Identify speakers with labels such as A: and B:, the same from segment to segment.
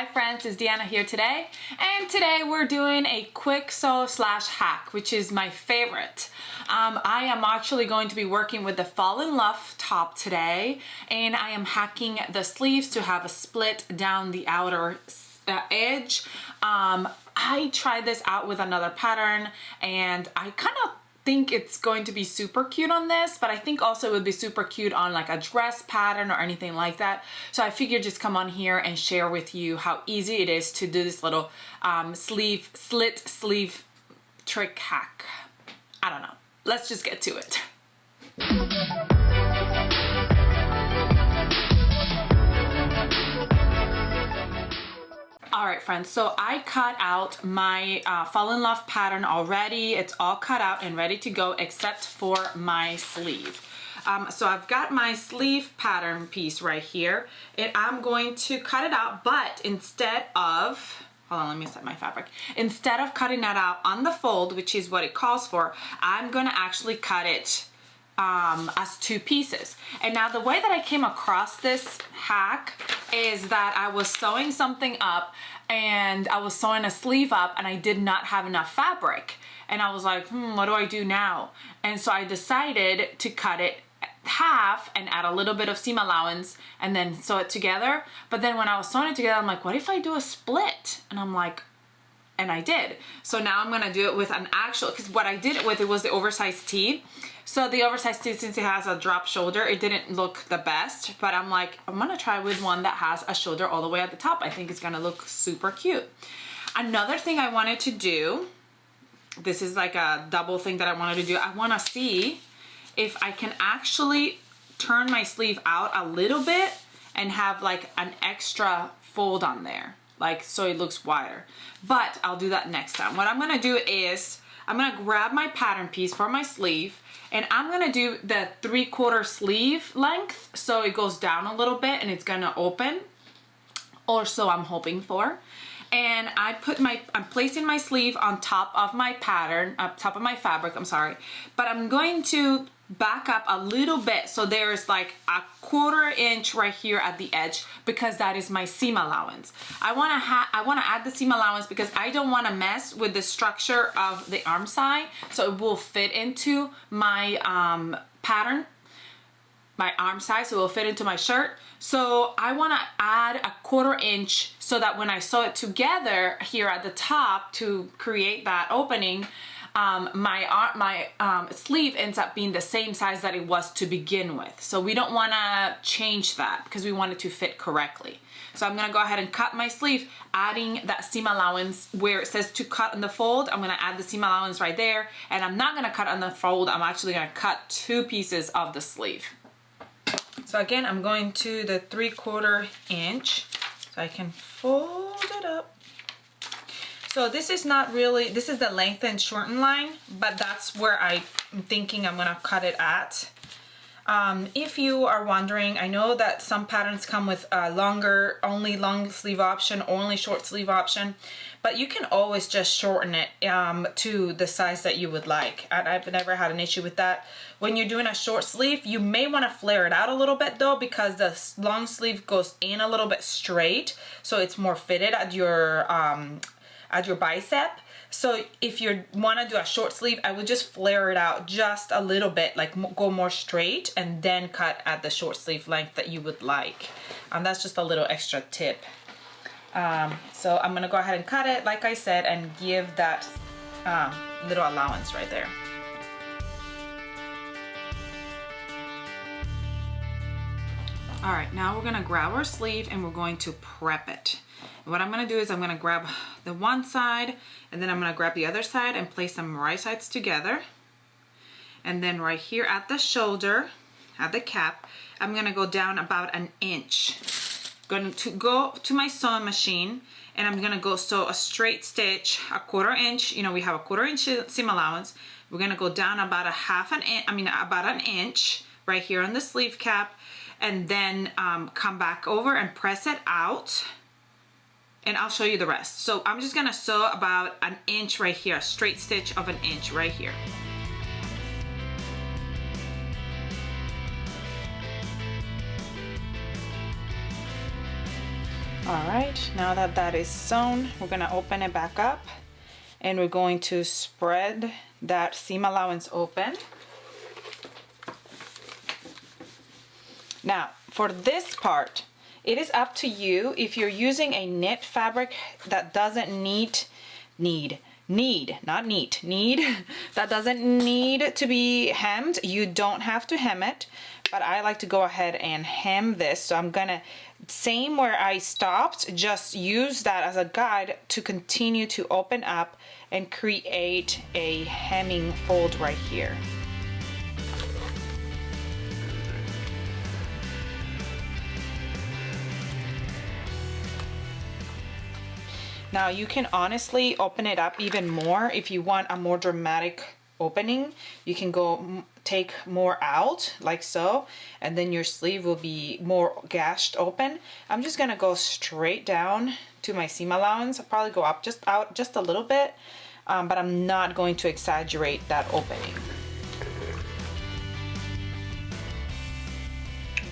A: Hi friends, it's Deanna here today, and today we're doing a quick sew slash hack, which is my favorite. I am actually going to be working with the Fall in Love top today, and I am hacking the sleeves to have a split down the outer edge. I tried this out with another pattern, and I kind of think it's going to be super cute on this, but I think also it would be super cute on like a dress pattern or anything like that. So I figured just come on here and share with you how easy it is to do this little slit sleeve trick hack. I don't know. Let's just get to it. All right, friends, so I cut out my Fall in Love pattern already. It's all cut out and ready to go except for my sleeve. So I've got my sleeve pattern piece right here, and I'm going to cut it out, but instead of, hold on, let me set my fabric. Instead of cutting that out on the fold, which is what it calls for, I'm gonna actually cut it as two pieces. And now the way that I came across this hack is that I was sewing something up, and I was sewing a sleeve up, and I did not have enough fabric, and I was like, what do I do now? And so I decided to cut it half and add a little bit of seam allowance and then sew it together. But then when I was sewing it together, I'm like, what if I do a split? And I'm like, and I did. So now I'm gonna do it with an actual, because what I did it with, it was the oversized tee. So the oversized tee, since it has a drop shoulder, it didn't look the best, but I'm like, I'm gonna try with one that has a shoulder all the way at the top. I think it's gonna look super cute. Another thing I wanted to do, this is like a double thing that I wanted to do. I wanna see if I can actually turn my sleeve out a little bit and have like an extra fold on there, like so it looks wider. But I'll do that next time. What I'm gonna do is, I'm gonna grab my pattern piece for my sleeve, and I'm gonna do the 3/4 sleeve length, so it goes down a little bit and it's gonna open, or so I'm hoping for. And I'm placing my sleeve on top of my pattern, top of my fabric, I'm sorry. But I'm going to back up a little bit, so there's like a 1/4 inch right here at the edge, because that is my seam allowance. I wanna add the seam allowance because I don't wanna mess with the structure of the arm side, so it will fit into my pattern, my arm side, so it will fit into my shirt. So I want to add a 1/4 inch so that when I sew it together here at the top to create that opening, my sleeve ends up being the same size that it was to begin with. So we don't want to change that because we want it to fit correctly. So I'm going to go ahead and cut my sleeve, adding that seam allowance where it says to cut on the fold. I'm going to add the seam allowance right there, and I'm not going to cut on the fold. I'm actually going to cut 2 pieces of the sleeve. So again, I'm going to the 3/4 inch so I can fold it up. So this is not really, this is the length and shorten line, but that's where I'm thinking I'm gonna cut it at. If you are wondering, I know that some patterns come with a longer, only long sleeve option, only short sleeve option, but you can always just shorten it to the size that you would like. And I've never had an issue with that. When you're doing a short sleeve, you may want to flare it out a little bit though, because the long sleeve goes in a little bit straight, so it's more fitted at your bicep. So if you want to do a short sleeve, I would just flare it out just a little bit, like go more straight, and then cut at the short sleeve length that you would like. That's just a little extra tip. So I'm gonna go ahead and cut it, like I said, and give that little allowance right there. All right, now we're gonna grab our sleeve and we're going to prep it. And what I'm gonna do is I'm gonna grab the one side, and then I'm gonna grab the other side and place them right sides together. And then right here at the shoulder, at the cap, I'm gonna go down about 1 inch. Going to go to my sewing machine, and I'm gonna go sew a straight stitch, a 1/4 inch. You know, we have a 1/4 inch seam allowance. We're gonna go down about about an inch right here on the sleeve cap, and then come back over and press it out, and I'll show you the rest. So I'm just gonna sew about 1 inch right here, a straight stitch of 1 inch right here. All right, now that that is sewn, we're gonna open it back up and we're going to spread that seam allowance open. Now, for this part, it is up to you. If you're using a knit fabric that doesn't need, that doesn't need to be hemmed, you don't have to hem it, but I like to go ahead and hem this. So I'm gonna, same where I stopped, just use that as a guide to continue to open up and create a hemming fold right here. Now you can honestly open it up even more if you want a more dramatic opening. You can go take more out like so, and then your sleeve will be more gashed open. I'm just gonna go straight down to my seam allowance. I'll probably go up out just a little bit, but I'm not going to exaggerate that opening.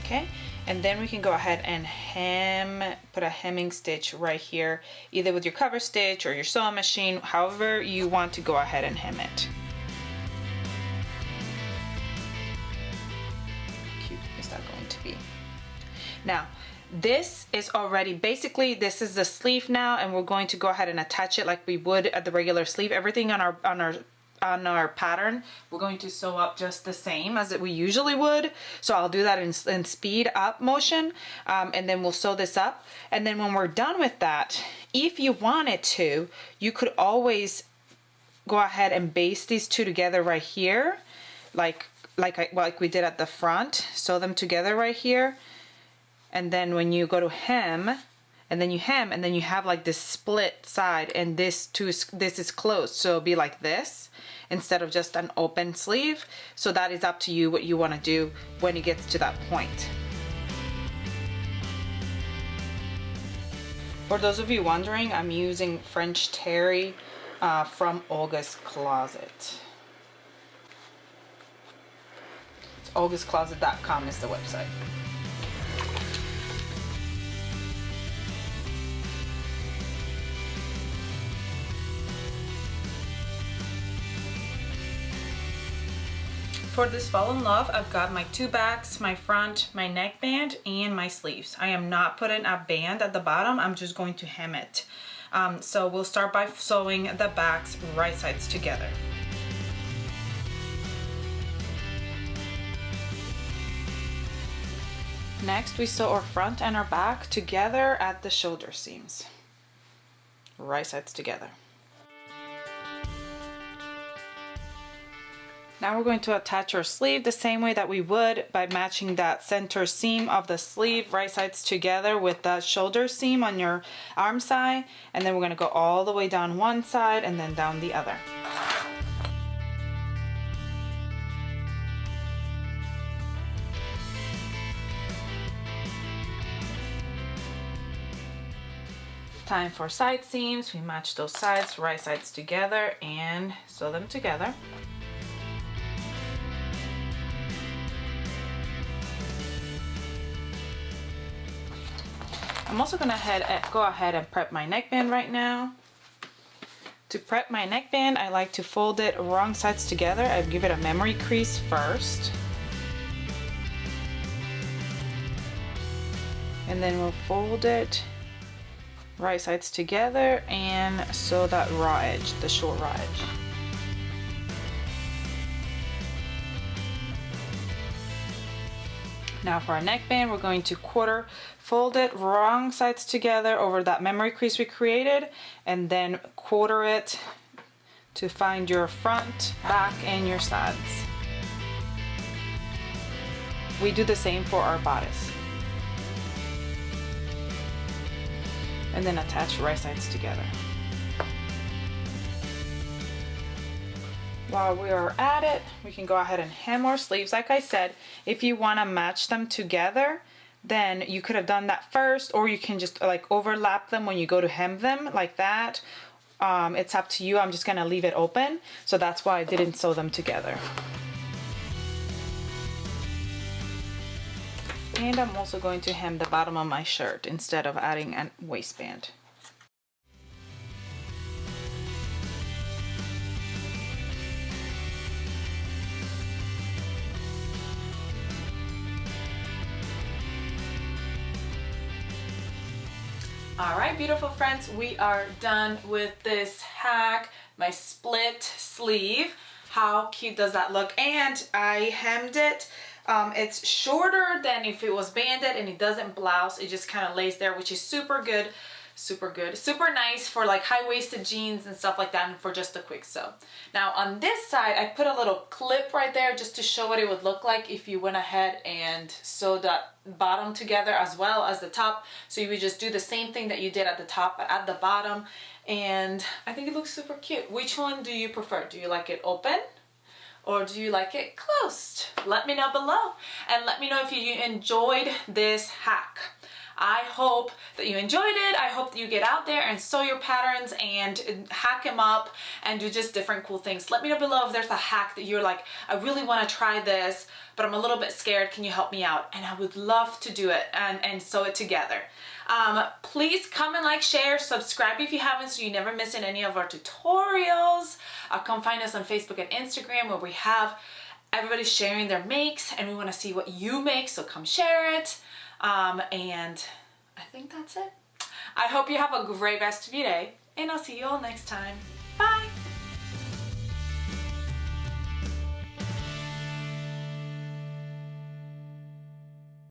A: Okay. And then we can go ahead and hem, put a hemming stitch right here, either with your cover stitch or your sewing machine, however you want to go ahead and hem it. How cute is that going to be? Now, this is already, basically this is the sleeve now, and we're going to go ahead and attach it like we would at the regular sleeve. Everything on our pattern, we're going to sew up just the same as we usually would. So I'll do that in speed up motion, and then we'll sew this up. And then when we're done with that, if you wanted to, you could always go ahead and baste these two together right here, like we did at the front. Sew them together right here, and then when you go to hem, and then you hem, and then you have like this split side, and this is closed, so it'll be like this instead of just an open sleeve. So that is up to you what you want to do when it gets to that point. For those of you wondering, I'm using French terry from Olga's Closet. It's olgascloset.com is the website. For this Fall in Love, I've got my two backs, my front, my neckband, and my sleeves. I am not putting a band at the bottom, I'm just going to hem it. So we'll start by sewing the backs right sides together. Next, we sew our front and our back together at the shoulder seams. Right sides together. Now we're going to attach our sleeve the same way that we would by matching that center seam of the sleeve right sides together with that shoulder seam on your arm side, and then we're going to go all the way down one side and then down the other. Time for side seams. We match those sides, right sides together, and sew them together. I'm also going to go ahead and prep my neckband right now. To prep my neckband, I like to fold it wrong sides together. I give it a memory crease first. And then we'll fold it right sides together and sew that raw edge, the short raw edge. Now for our neckband, we're going to quarter fold it wrong sides together over that memory crease we created, and then quarter it to find your front, back, and your sides. We do the same for our bodice. And then attach right sides together. While we are at it, we can go ahead and hem our sleeves. Like I said, if you want to match them together, then you could have done that first, or you can just like overlap them when you go to hem them like that. It's up to you. I'm just gonna leave it open, so that's why I didn't sew them together. And I'm also going to hem the bottom of my shirt instead of adding a waistband. All right, beautiful friends, we are done with this hack, my split sleeve. How cute does that look? And I hemmed it. It's shorter than if it was banded, and it doesn't blouse. It just kind of lays there, which is super good. Super good, super nice for like high-waisted jeans and stuff like that, and for just a quick sew. Now on this side, I put a little clip right there just to show what it would look like if you went ahead and sewed that bottom together as well as the top. So you would just do the same thing that you did at the top but at the bottom, and I think it looks super cute. Which one do you prefer? Do you like it open or do you like it closed? Let me know below, and let me know if you enjoyed this hack. I hope that you enjoyed it. I hope that you get out there and sew your patterns and hack them up and do just different cool things. Let me know below if there's a hack that you're like, I really want to try this, but I'm a little bit scared. Can you help me out? And I would love to do it and sew it together. Please comment, like, share, subscribe if you haven't so you never miss any of our tutorials. Come find us on Facebook and Instagram where we have everybody sharing their makes, and we want to see what you make, so come share it. And I think that's it. I hope you have a great rest of your day, and I'll see you all next time.